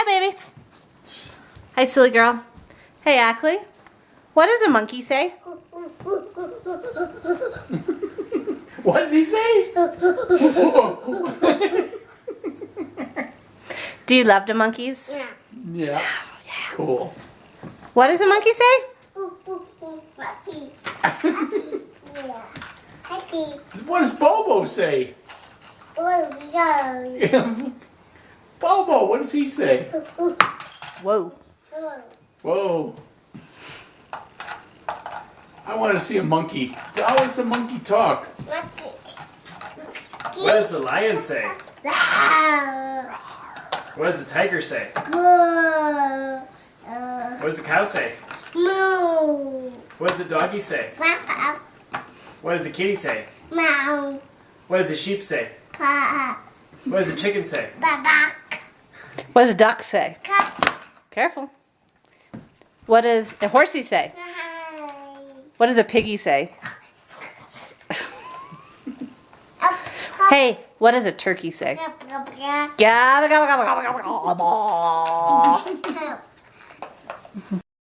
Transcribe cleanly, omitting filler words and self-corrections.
Hi, baby. Hi, silly girl. Hey, Ackley. What does a monkey say? What does he say? Do you love the monkeys? Yeah. Cool. What does a monkey say? What does Bobo say? Bobo, what does he say? Whoa. Whoa. I want to see a monkey. How does a monkey talk? What does the lion say? What does the tiger say? What does the cow say? What does the doggy say? What does the kitty say? What does the sheep say? What does the chicken say? What does a duck say? Careful. What does a horsey say? What does a piggy say? Hey, what does a turkey say? Gabba, gabba, gabba, gabba, gabba, gabba.